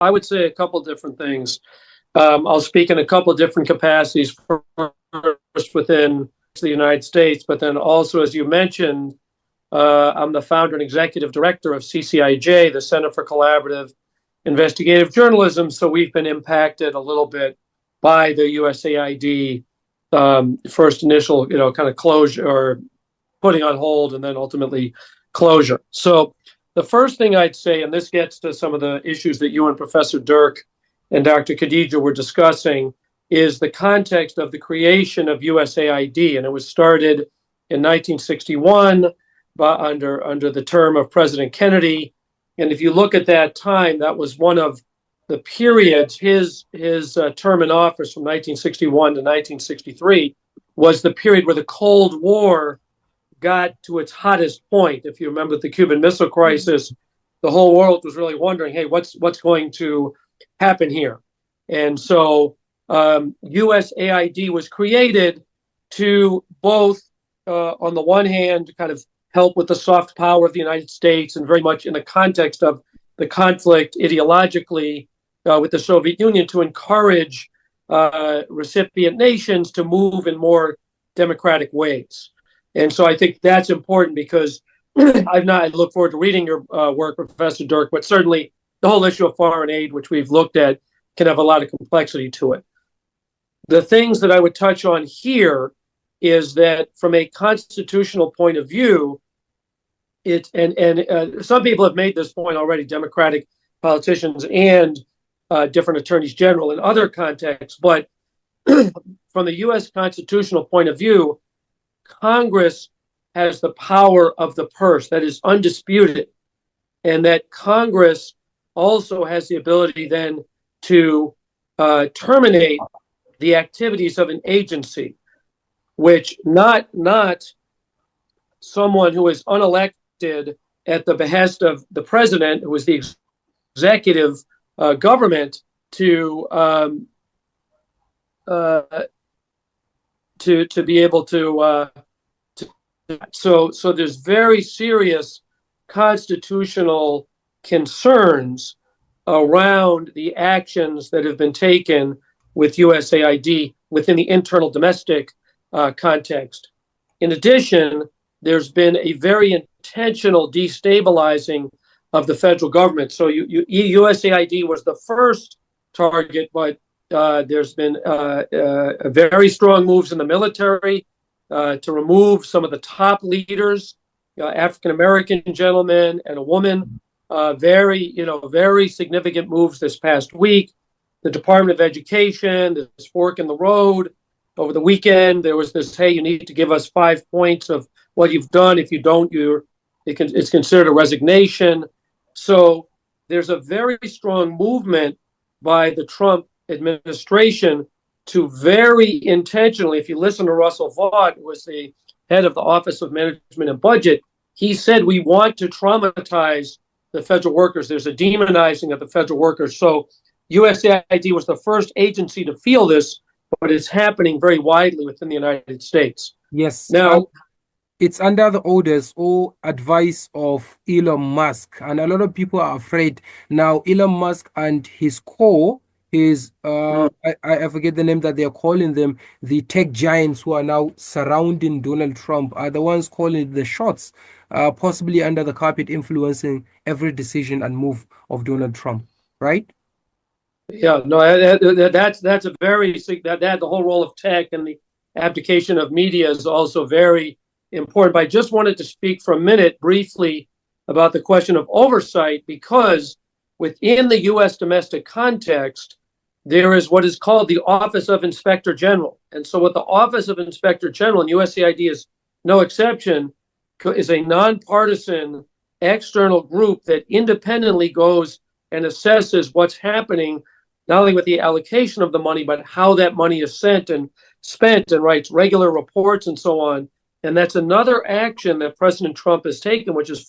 I would say a couple different things. I'll speak in a couple of different capacities. First, within the United States, but then also, as you mentioned, I'm the founder and executive director of CCIJ, the Center for Collaborative Investigative Journalism. So we've been impacted a little bit by the USAID first initial, kind of closure or putting on hold and then ultimately closure. So the first thing I'd say, and this gets to some of the issues that you and Professor Dirk and Dr. Khadija were discussing, is the context of the creation of USAID. And it was started in 1961 under the term of President Kennedy. And if you look at that time, that was one of the periods, his term in office from 1961 to 1963 was the period where the Cold War got to its hottest point. If you remember the Cuban Missile Crisis, the whole world was really wondering, hey, what's going to happen here? And so USAID was created to both, on the one hand, kind of help with the soft power of the United States, and very much in the context of the conflict ideologically with the Soviet Union, to encourage recipient nations to move in more democratic ways. And so I think that's important because I look forward to reading your work, Professor Dirk, but certainly the whole issue of foreign aid, which we've looked at, can have a lot of complexity to it. The things that I would touch on here is that from a constitutional point of view, some people have made this point already, Democratic politicians and different attorneys general in other contexts, but from the U.S. constitutional point of view, Congress has the power of the purse. That is undisputed. And that Congress also has the ability then to terminate the activities of an agency, which not someone who is unelected at the behest of the president, who is the executive government, to be able to so there's very serious constitutional concerns around the actions that have been taken with USAID within the internal domestic context. In addition, there's been a very intentional destabilizing of the federal government. So USAID was the first target, but there's been very strong moves in the military to remove some of the top leaders, African-American gentlemen and a woman. Very significant moves this past week. The Department of Education, this fork in the road. Over the weekend, there was this, hey, you need to give us 5 points of what you've done. If you don't, it's considered a resignation. So there's a very strong movement by the Trump administration to very intentionally, if you listen to Russell Vought, who was the head of the Office of Management and Budget, he said, we want to traumatize the federal workers. There's a demonizing of the federal workers. So USAID was the first agency to feel this, but it's happening very widely within the United States. Yes. Now, it's under the orders or advice of Elon Musk, and a lot of people are afraid. Now, Elon Musk and his core is, I forget the name that they're calling them, the tech giants who are now surrounding Donald Trump, are the ones calling the shots, possibly under the carpet, influencing every decision and move of Donald Trump, right? Yeah, no, that's a very, the whole role of tech and the abdication of media is also very important. But I just wanted to speak for a minute briefly about the question of oversight, because within the U.S. domestic context, there is what is called the Office of Inspector General. And so what the Office of Inspector General, and USAID is no exception, is a nonpartisan external group that independently goes and assesses what's happening, not only with the allocation of the money, but how that money is sent and spent, and writes regular reports and so on. And that's another action that President Trump has taken, which has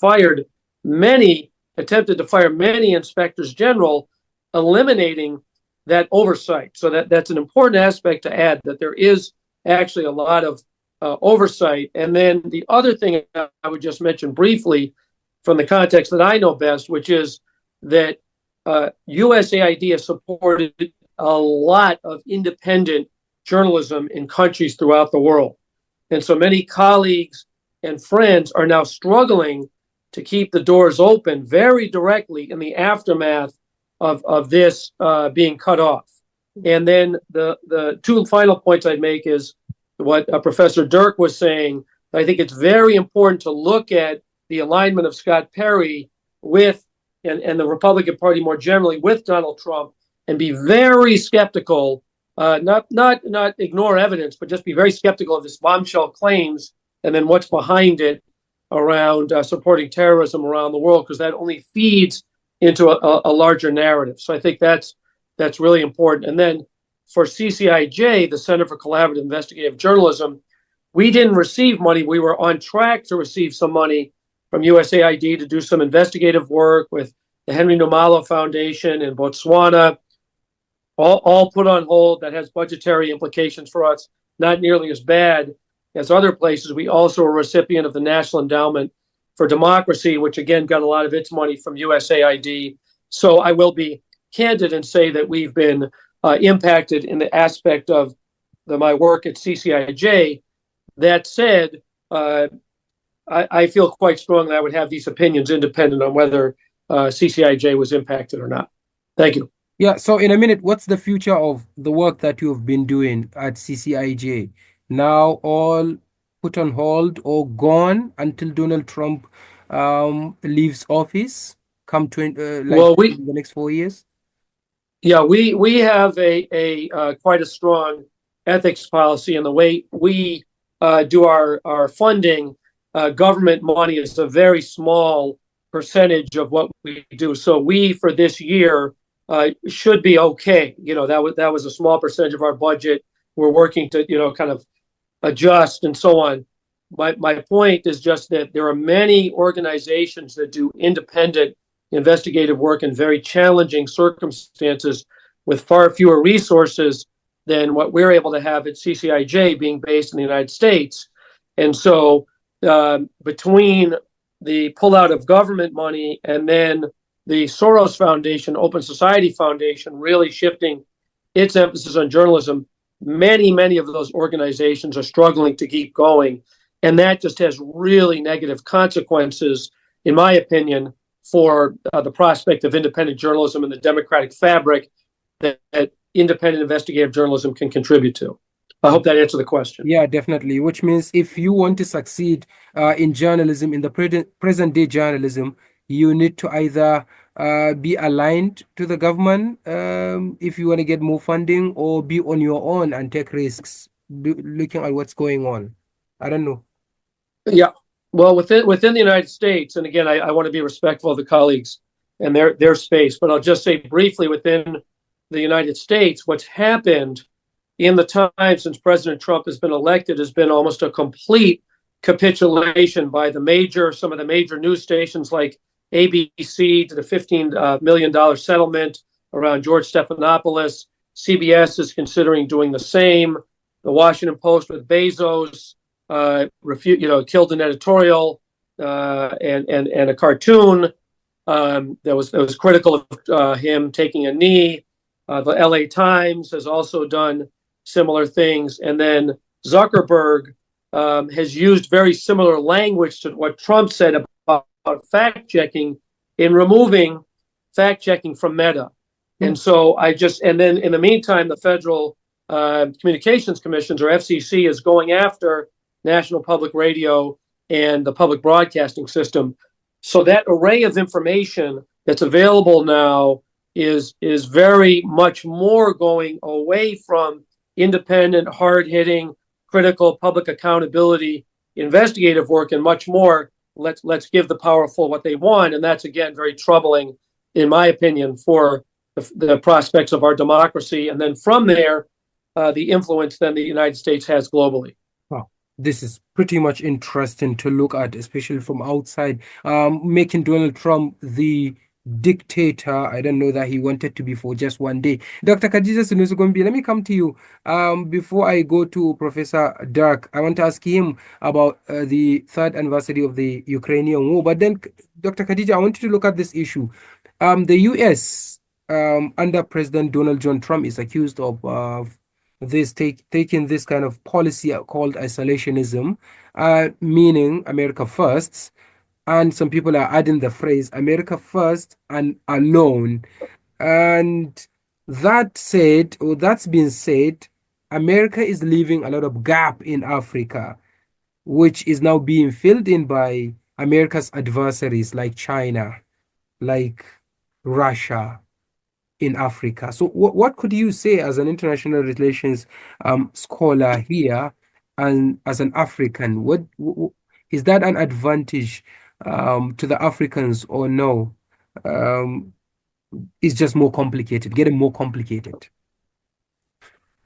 attempted to fire many inspectors general, eliminating that oversight. So that's an important aspect to add, that there is actually a lot of oversight. And then the other thing I would just mention briefly from the context that I know best, which is that USAID has supported a lot of independent journalism in countries throughout the world. And so many colleagues and friends are now struggling to keep the doors open very directly in the aftermath of this being cut off. And then the two final points I'd make is what Professor Dirk was saying. I think it's very important to look at the alignment of Scott Perry with and the Republican Party more generally with Donald Trump, and be very skeptical, not ignore evidence, but just be very skeptical of this bombshell claims and then what's behind it around supporting terrorism around the world, because that only feeds into a larger narrative. So I think that's really important. And then for CCIJ, the Center for Collaborative Investigative Journalism, we didn't receive money. We were on track to receive some money from USAID to do some investigative work with the Henry Nomalo Foundation in Botswana, all put on hold. That has budgetary implications for us, not nearly as bad as other places. We also are a recipient of the National Endowment for Democracy, which again got a lot of its money from USAID. So I will be candid and say that we've been impacted in the aspect of my work at CCIJ. That said, I feel quite strongly I would have these opinions independent on whether CCIJ was impacted or not. Thank you. Yeah, so in a minute, what's the future of the work that you've been doing at CCIJ? Now all put on hold or gone until Donald Trump leaves office, come to in the next 4 years? Yeah, we have a quite a strong ethics policy, and the way we do our funding, government money is a very small percentage of what we do. So we, for this year, should be okay. That was a small percentage of our budget. We're working to kind of adjust and so on. My point is just that there are many organizations that do independent investigative work in very challenging circumstances with far fewer resources than what we're able to have at CCIJ, being based in the United States. And so between the pullout of government money and then the Soros Foundation, Open Society Foundation, really shifting its emphasis on journalism, many of those organizations are struggling to keep going. And that just has really negative consequences, in my opinion, for the prospect of independent journalism and the democratic fabric that independent investigative journalism can contribute to. I hope that answered the question. Yeah, definitely. Which means if you want to succeed in journalism, in the present day journalism, you need to either be aligned to the government if you want to get more funding, or be on your own and take risks, looking at what's going on. I don't know. Yeah. Well, within the United States, and again, I want to be respectful of the colleagues and their space, but I'll just say briefly within the United States, what's happened in the time since President Trump has been elected has been almost a complete capitulation by some of the major news stations like ABC to the $15 million settlement around George Stephanopoulos. CBS is considering doing the same. The Washington Post with Bezos killed an editorial and a cartoon that was critical of him taking a knee. The LA Times has also done similar things. And then Zuckerberg has used very similar language to what Trump said about fact-checking in removing fact-checking from Meta. And so and then in the meantime, the Federal Communications Commissions, or FCC, is going after National Public Radio and the public broadcasting system. So that array of information that's available now is very much more going away from independent, hard-hitting, critical public accountability, investigative work, and much more. Let's give the powerful what they want, and that's again very troubling, in my opinion, for the prospects of our democracy. And then from there, the influence then the United States has globally. Wow, this is pretty much interesting to look at, especially from outside. Making Donald Trump the dictator, I don't know that he wanted to be for just one day. Dr. Khadija Sunusi, let me come to you. Before I go to Professor Dirk, I want to ask him about the third anniversary of the Ukrainian war. But then, Dr. Khadija, I want you to look at this issue. The US under President Donald John Trump is accused of taking this kind of policy called isolationism, meaning America first. And some people are adding the phrase America first and alone. And that said, or that's been said, America is leaving a lot of gap in Africa, which is now being filled in by America's adversaries like China, like Russia in Africa. So, what could you say as an international relations scholar here and as an African? Is that an advantage to the Africans or no? Um, it's just more complicated, getting more complicated.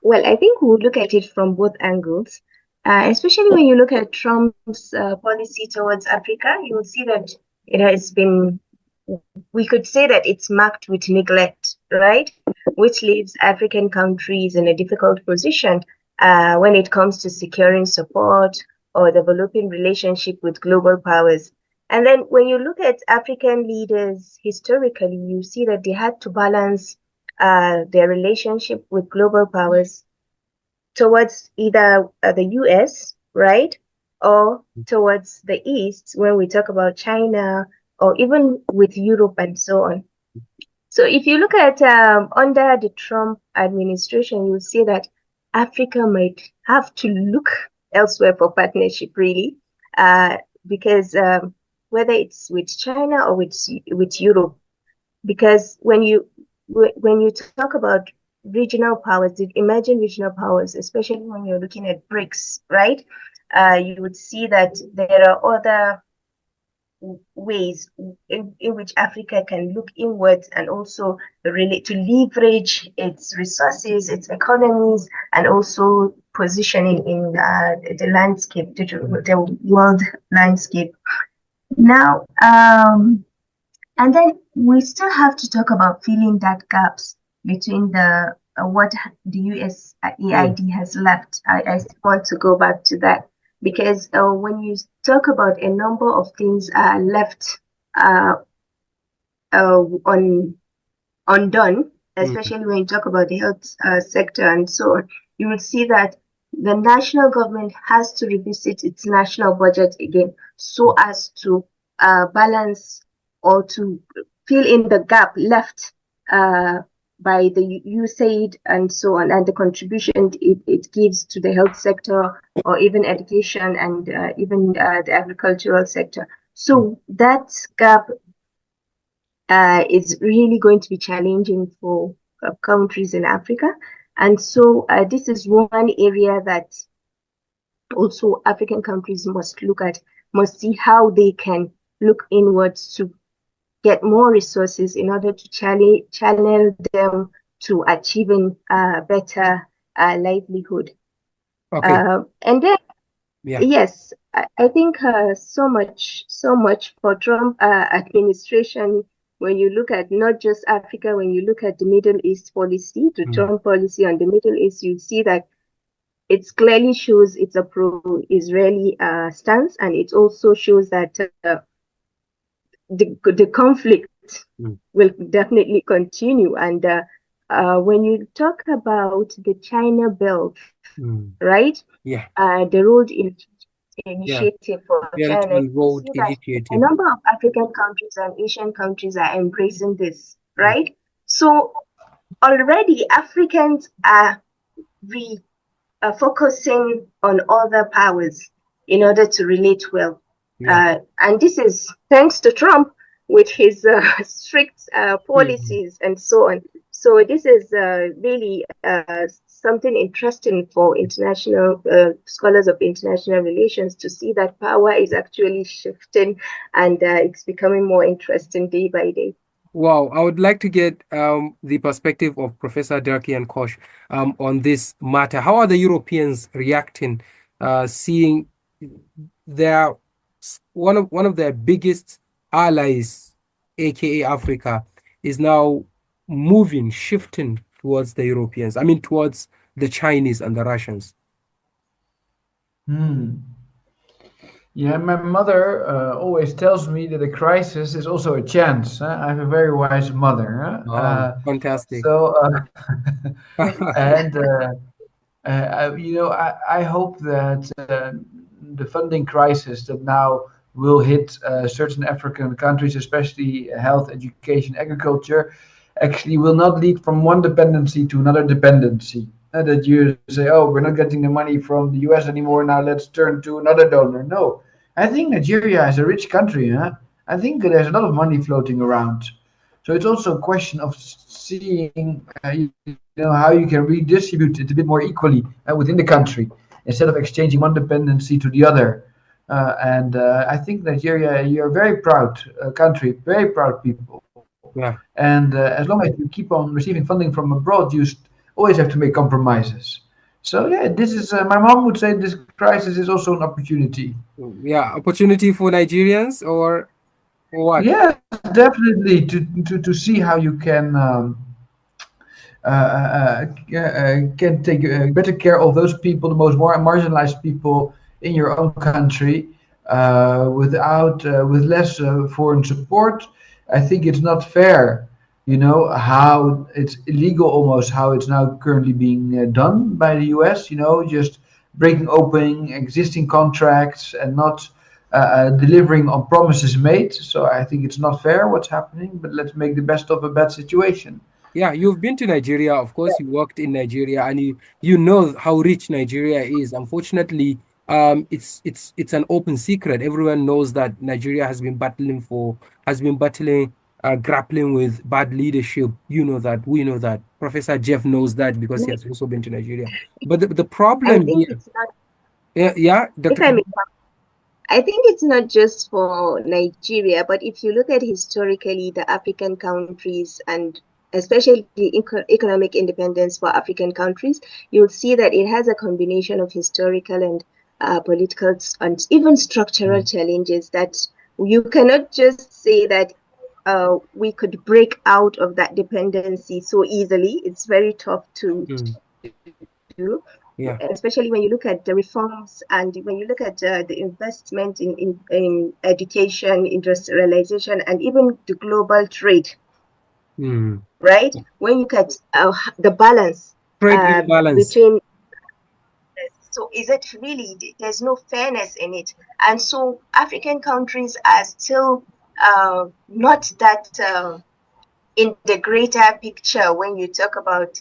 Well, I think we'll look at it from both angles, especially when you look at Trump's policy towards Africa. You will see that it has been, we could say that it's marked with neglect, right? Which leaves African countries in a difficult position when it comes to securing support or developing relationship with global powers. And then when you look at African leaders historically, you see that they had to balance their relationship with global powers towards either the US, right? Or towards the East when we talk about China or even with Europe and so on. So if you look at under the Trump administration, you'll see that Africa might have to look elsewhere for partnership, really, because whether it's with China or with Europe, because when you talk about regional powers, imagine regional powers, especially when you're looking at BRICS, right? You would see that there are other ways in which Africa can look inwards and also relate to leverage its resources, its economies, and also positioning in the landscape, the world landscape. Now, and then we still have to talk about filling that gaps between the what the USAID has left. I want to go back to that because when you talk about a number of things left undone, especially when you talk about the health sector and so on, you will see that the national government has to revisit its national budget again so as to balance or to fill in the gap left by the USAID and so on, and the contribution it gives to the health sector or even education and even the agricultural sector. So that gap is really going to be challenging for countries in Africa. And so this is one area that also African countries must look at, must see how they can look inwards to get more resources in order to channel them to achieving better livelihood. Okay. And then, Yeah. yes, I think so much for Trump administration. When you look at not just Africa, when you look at the Middle East policy, the Trump policy on the Middle East, you see that it clearly shows it's a pro-Israeli stance, and it also shows that the conflict will definitely continue. And when you talk about the China Belt, right? Yeah. The road initiative for Belt China, and Road you see that Initiative. a number of African countries and Asian countries are embracing this, right? So already Africans are focusing on other powers in order to relate well. And this is thanks to Trump with his strict policies and so on. So this is really something interesting for international scholars of international relations to see that power is actually shifting and it's becoming more interesting day by day. Wow, I would like to get the perspective of Professor Durkee and Kosh on this matter. How are the Europeans reacting, seeing one of their biggest allies, aka Africa, is now shifting towards the Europeans? I mean, towards the Chinese and the Russians. Yeah, my mother always tells me that a crisis is also a chance. Huh? I have a very wise mother. Huh? Oh, fantastic. So, and I hope that the funding crisis that now will hit certain African countries, especially health, education, agriculture, actually will not lead from one dependency to another dependency. That you say, oh, we're not getting the money from the US anymore, now let's turn to another donor. No, I think Nigeria is a rich country. Huh? I think there's a lot of money floating around. So it's also a question of seeing, how you can redistribute it a bit more equally within the country instead of exchanging one dependency to the other. And I think Nigeria, you're a very proud country, very proud people. Yeah. And as long as you keep on receiving funding from abroad, you always have to make compromises. So yeah, this is my mom would say this crisis is also an opportunity. Yeah, opportunity for Nigerians or what? Yes, definitely to see how you can take better care of those people, the most more marginalized people in your own country, with less foreign support. I think it's not fair, how it's illegal almost how it's now currently being done by the US. Just breaking open existing contracts and not delivering on promises made. So I think it's not fair what's happening, but let's make the best of a bad situation. Yeah, you've been to Nigeria. Of course, you worked in Nigeria, and you know how rich Nigeria is. Unfortunately, it's an open secret. Everyone knows that Nigeria has been battling, grappling with bad leadership. You know that. We know that. Professor Jeff knows that because he has also been to Nigeria. But the I problem think here, it's not, yeah, if Dr. I may, I think it's not just for Nigeria, but if you look at historically the African countries and especially the economic independence for African countries, you'll see that it has a combination of historical and political and even structural challenges that you cannot just say that we could break out of that dependency so easily. It's very tough to do, Yeah. especially when you look at the reforms and when you look at the investment in education, industrialization, and even the global trade, right? When you look at the balance Trade imbalance. between, so is it really, there's no fairness in it. And so African countries are still not that in the greater picture when you talk about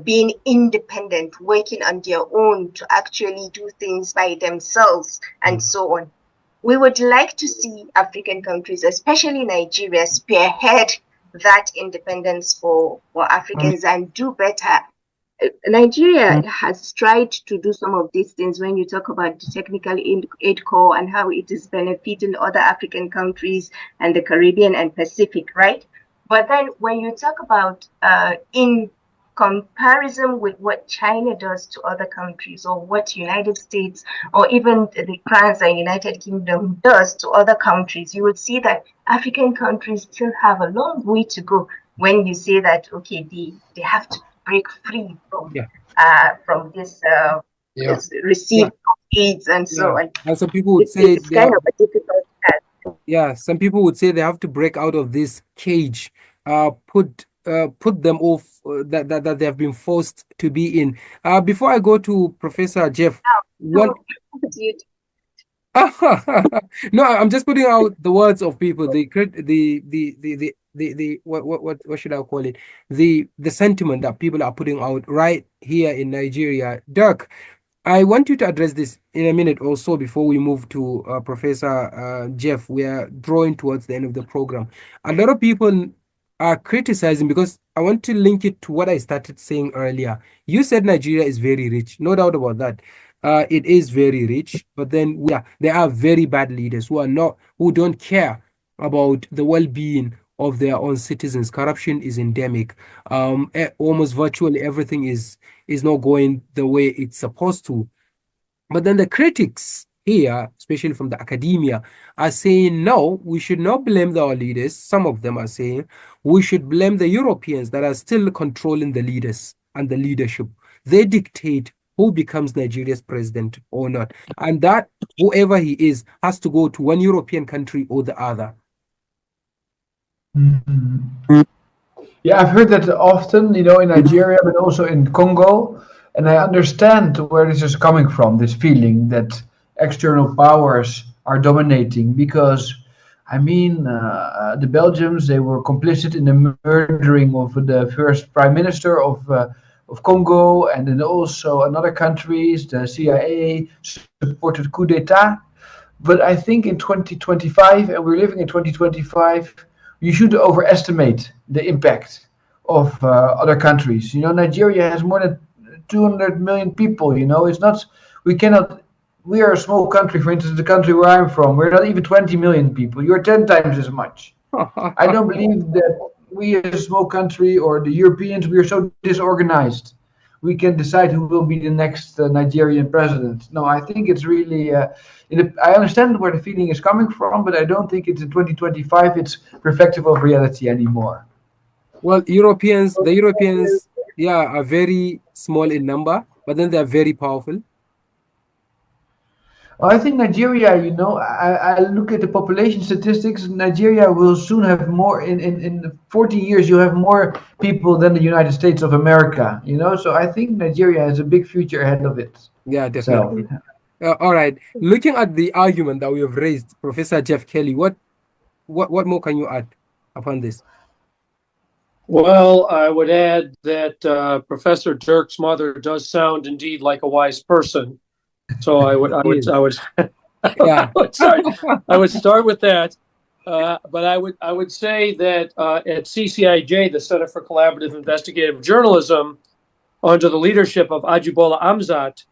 being independent, working on their own to actually do things by themselves and so on. We would like to see African countries, especially Nigeria, spearhead that independence for Africans and do better. Nigeria has tried to do some of these things when you talk about the technical aid corps and how it is benefiting other African countries and the Caribbean and Pacific, right? But then when you talk about in comparison with what China does to other countries or what United States or even the France and United Kingdom does to other countries, you would see that African countries still have a long way to go when you say that, okay, they have to break free from this receive aids and so on. And some people would say It's kind of a difficult task. Yeah, some people would say they have to break out of this cage, put them off that they have been forced to be in. Before I go to Professor Jeff, one no, I'm just putting out the words of people, what should I call it? The sentiment that people are putting out right here in Nigeria. Dirk, I want you to address this in a minute or so before we move to Professor Jeff. We are drawing towards the end of the program. A lot of people are criticizing because I want to link it to what I started saying earlier. You said Nigeria is very rich, no doubt about that. It is very rich, but then there are very bad leaders who don't care about the well-being of their own citizens. Corruption is endemic. Almost virtually everything is not going the way it's supposed to. But then the critics here, especially from the academia, are saying, no, we should not blame our leaders. Some of them are saying we should blame the Europeans that are still controlling the leaders and the leadership. They dictate who becomes Nigeria's president or not. And that whoever he is has to go to one European country or the other. Mhm. Yeah, I've heard that often, in Nigeria, but also in Congo. And I understand where this is coming from, this feeling that external powers are dominating. Because, I mean, the Belgians, they were complicit in the murdering of the first prime minister of Congo, and then also in other countries, the CIA supported coup d'etat. But I think in 2025, and we're living in 2025, you should overestimate the impact of other countries. Nigeria has more than 200 million people. It's not, we cannot, we are a small country. For instance, the country where I'm from, we're not even 20 million people. You're 10 times as much. I don't believe that we as a small country or the Europeans, we are so disorganized. We can decide who will be the next Nigerian president. No, I think it's really, I understand where the feeling is coming from, but I don't think it's in 2025, it's reflective of reality anymore. Well, the Europeans, yeah, are very small in number, but then they're very powerful. Well, I think Nigeria, I look at the population statistics. Nigeria will soon have more, in 40 years, you have more people than the United States of America, So I think Nigeria has a big future ahead of it. Yeah, So, definitely. All right. Looking at the argument that we have raised, Professor Jeff Kelly, what more can you add upon this? Well, I would add that Professor Dirk's mother does sound indeed like a wise person. So I would Yeah. I would start with that. But I would say that at CCIJ, the Center for Collaborative Investigative Journalism, under the leadership of Ajibola Amzat,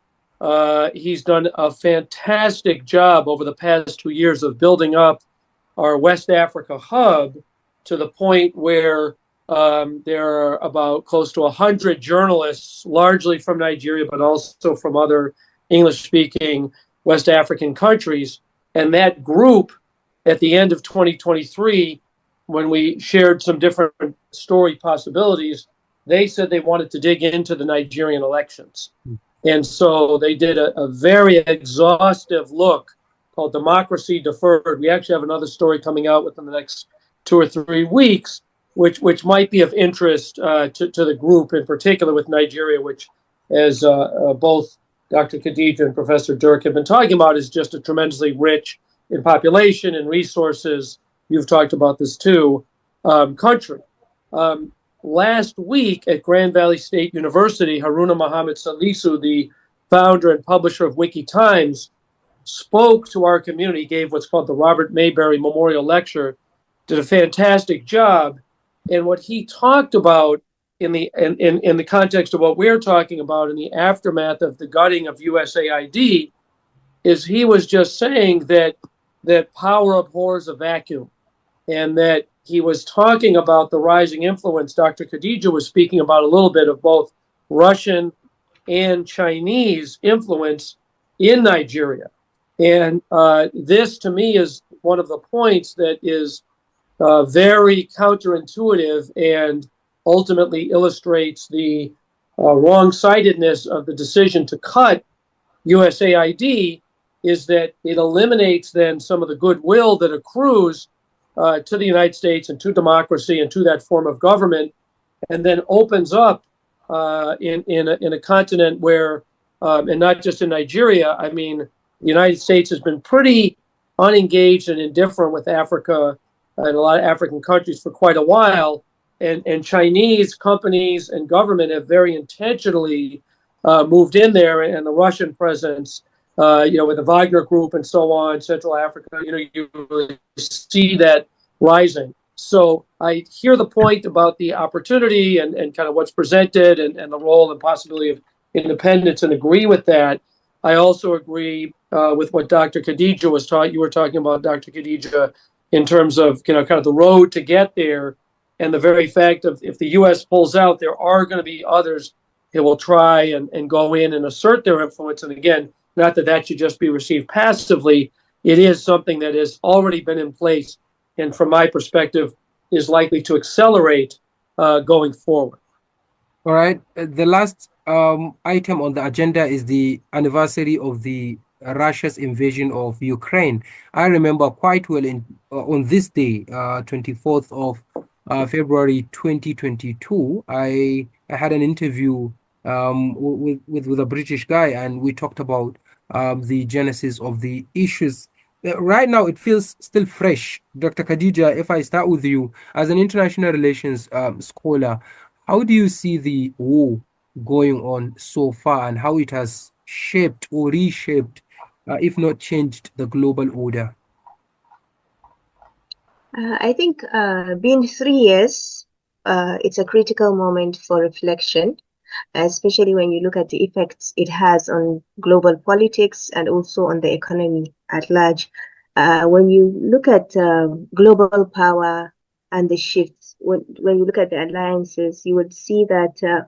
he's done a fantastic job over the past 2 years of building up our West Africa hub to the point where there are about close to 100 journalists, largely from Nigeria, but also from other English-speaking West African countries. And that group, at the end of 2023, when we shared some different story possibilities, they said they wanted to dig into the Nigerian elections. And so they did a very exhaustive look called Democracy Deferred. We actually have another story coming out within the next 2 or 3 weeks, which might be of interest to the group, in particular with Nigeria, which, as both Dr. Khadija and Professor Dirk have been talking about, is just a tremendously rich in population and resources. You've talked about this too, country. Last week at Grand Valley State University, Haruna Muhammad Salisu, the founder and publisher of Wiki Times, spoke to our community, gave what's called the Robert Mayberry Memorial Lecture, did a fantastic job. And what he talked about in the context of what we're talking about in the aftermath of the gutting of USAID is he was just saying that power abhors a vacuum, and that he was talking about the rising influence. Dr. Khadija was speaking about a little bit of both Russian and Chinese influence in Nigeria. And this, to me, is one of the points that is very counterintuitive and ultimately illustrates the wrong-sidedness of the decision to cut USAID, is that it eliminates then some of the goodwill that accrues to the United States and to democracy and to that form of government, and then opens up in a continent where, and not just in Nigeria, I mean, the United States has been pretty unengaged and indifferent with Africa and a lot of African countries for quite a while. And Chinese companies and government have very intentionally moved in there, and the Russian presence, with the Wagner Group and so on, Central Africa, you really see that rising. So I hear the point about the opportunity and kind of what's presented and the role and possibility of independence, and agree with that. I also agree with what Dr. Khadija was taught. You were talking about, Dr. Khadija, in terms of kind of the road to get there, and the very fact of if the U.S. pulls out, there are going to be others that will try and go in and assert their influence. And again, not that should just be received passively. It is something that has already been in place, and from my perspective, is likely to accelerate going forward. All right. The last item on the agenda is the anniversary of the Russia's invasion of Ukraine. I remember quite well on this day, 24th of February 2022, I had an interview with a British guy, and we talked about the genesis of the issues. Right now, it feels still fresh. Dr. Khadija, if I start with you, as an international relations scholar, how do you see the war going on so far and how it has shaped or reshaped, if not changed, the global order? I think being 3 years, it's a critical moment for reflection, especially when you look at the effects it has on global politics and also on the economy at large. When you look at global power and the shifts, when you look at the alliances, you would see that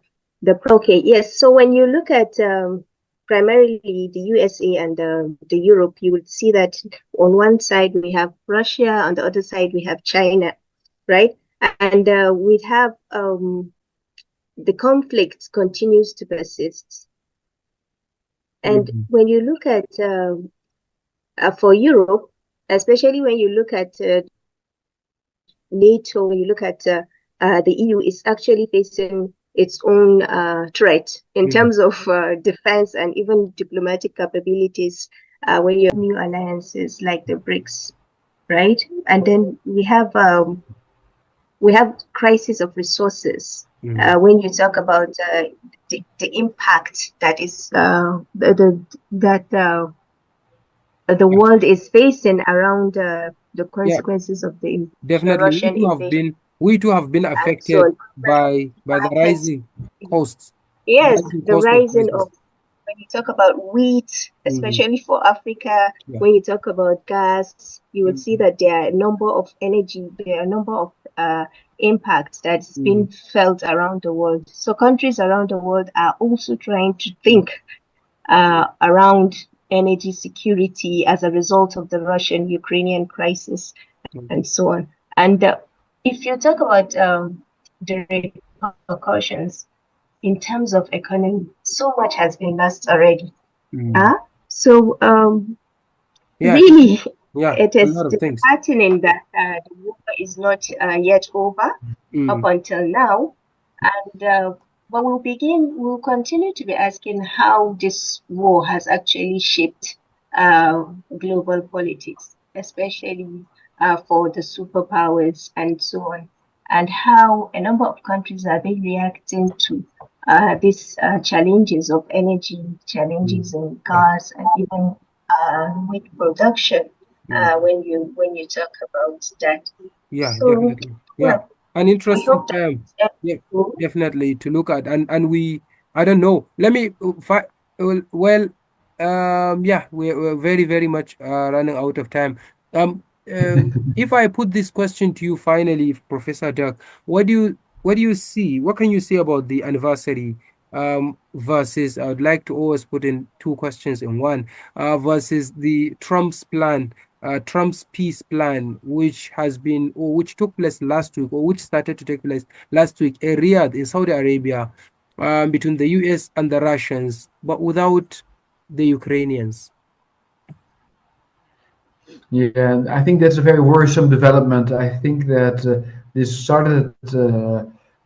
okay, yes. So when you look at primarily the USA and the Europe, you would see that on one side we have Russia, on the other side we have China, right? And we have the conflict continues to persist. And when you look at for Europe, especially when you look at NATO, when you look at the EU, is actually facing its own threat in terms of defense and even diplomatic capabilities. When you have new alliances like the BRICS, right? And then we have crisis of resources. When you talk about the impact that is the world is facing around the consequences of the Russian invasion. We too have been affected by the rising costs. Yes, the rising of, when you talk about wheat, especially for Africa, when you talk about gas, you would see that there are a number of impacts that's been felt around the world. So countries around the world are also trying to think around energy security as a result of the Russian-Ukrainian crisis and so on. And if you talk about the repercussions in terms of economy, so much has been lost already. So really, it is disheartening that the war is not yet over up until now. And but we'll continue to be asking how this war has actually shaped global politics, especially for the superpowers and so on, and how a number of countries are been reacting to these challenges of energy, challenges in gas, and even wheat production. When you talk about that, definitely. An interesting term, definitely to look at, and we, I don't know. Let me we're very, very much running out of time. If I put this question to you finally, Professor Dirk, what do you see? What can you say about the anniversary versus, I would like to always put in two questions in one, versus the Trump's plan, Trump's peace plan, which has been, or which took place last week, or which started to take place last week in Riyadh in Saudi Arabia, between the US and the Russians, but without the Ukrainians. Yeah, I think that's a very worrisome development. I think that this started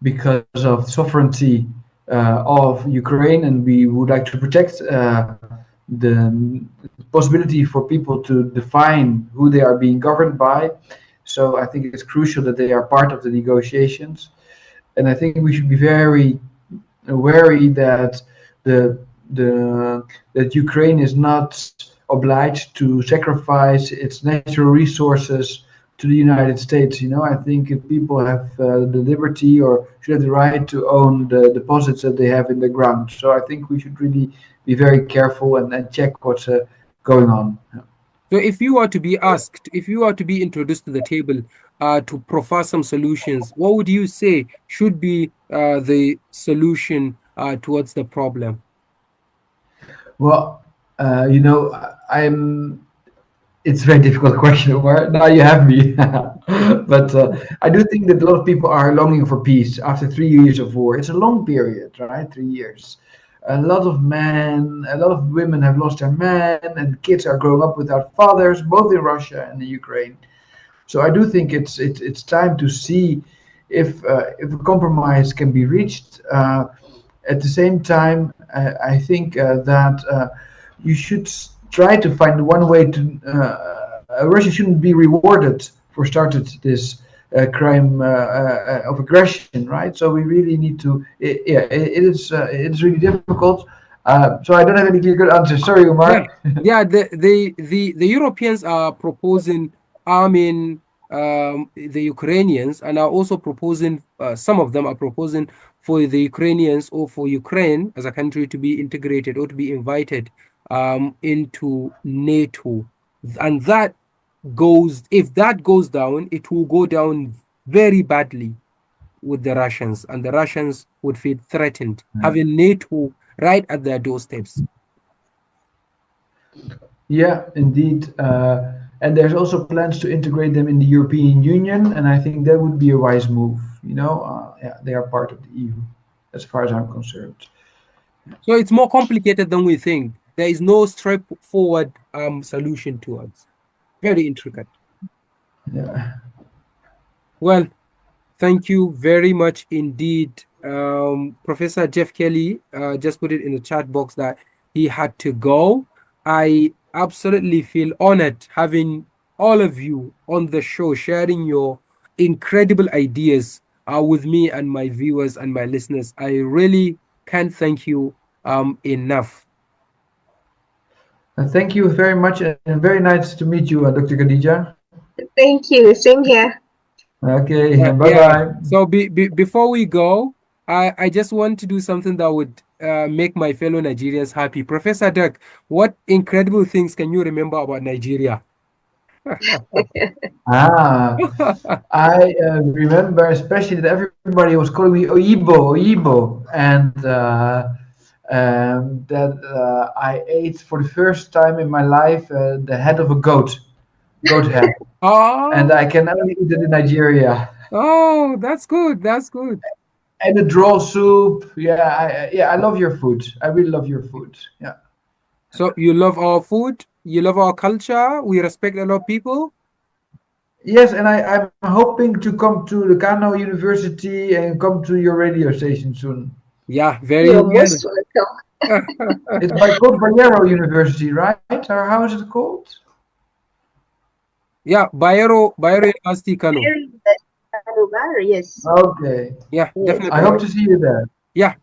because of sovereignty of Ukraine, and we would like to protect the possibility for people to define who they are being governed by. So I think it's crucial that they are part of the negotiations, and I think we should be very wary that that Ukraine is not obliged to sacrifice its natural resources to the United States. You know, I think if people have the liberty or should have the right to own the deposits that they have in the ground. So I think we should really be very careful and check what's going on. So if you are to be asked, if you are to be introduced to the table to proffer some solutions, what would you say should be the solution towards the problem? Well, you know, it's a very difficult question. Now you have me. But I do think that a lot of people are longing for peace after 3 years of war. It's a long period, right? 3 years. A lot of women have lost their men, and kids are growing up without fathers, both in Russia and in Ukraine. So I do think it's time to see if a compromise can be reached. At the same time, I think that you should try to find one way to. Russia shouldn't be rewarded for started this crime of aggression, right? So we really need to. Yeah, it is really difficult. So I don't have any clear good answer. Sorry, Umar. Yeah, the Europeans are proposing arming the Ukrainians, and are also proposing, some of them are proposing for the Ukrainians or for Ukraine as a country to be integrated or to be invited into NATO. And that goes, if that goes down, it will go down very badly with the Russians, and the Russians would feel threatened having NATO right at their doorsteps. Yeah, indeed. And there's also plans to integrate them in the European Union, and I think that would be a wise move. Yeah, they are part of the EU, as far as I'm concerned. So it's more complicated than we think. There is no straightforward solution to it. Very intricate. Yeah. Well, thank you very much indeed. Professor Jeff Kelly just put it in the chat box that he had to go. I absolutely feel honored having all of you on the show, sharing your incredible ideas with me and my viewers and my listeners. I really can't thank you enough. Thank you very much, and very nice to meet you, Dr. Khadija. Thank you. Same here. Okay, bye Yeah. bye. So before we go, I just want to do something that would make my fellow Nigerians happy. Professor Dirk, what incredible things can you remember about Nigeria? I remember especially that everybody was calling me Oyibo, Oyibo, and that I ate for the first time in my life the head of a goat head, and I can only eat it in Nigeria. Oh, that's good. That's good. And the draw soup, I love your food. I really love your food. Yeah. So you love our food, you love our culture, we respect a lot of people. Yes, and I'm hoping to come to the Kano University and come to your radio station soon. Yeah, very You're well. most welcome. It's called Bayero University, right? Or how is it called? Yeah, Bayero University, Kano. Yes. Okay. Yeah, Yes. definitely. I hope to see you there. Yeah,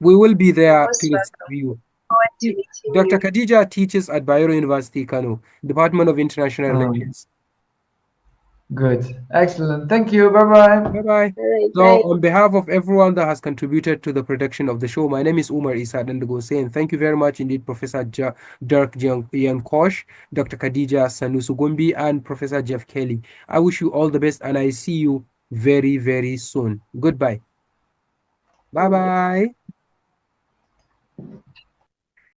we will be there Most to welcome. receive you. Forward to meeting Dr. you. Khadija teaches at Bayero University, Kano, Department of International Relations. Good. Excellent. Thank you. Bye-bye. Bye-bye. All right, So, bye. on behalf of everyone that has contributed to the production of the show, my name is Umar Isa Dandago saying thank you very much indeed, Professor Dirk Yankosh, Dr. Khadija Sanusugumbi, and Professor Jeff Kelly. I wish you all the best, and I see you very, very soon. Goodbye. Bye-bye.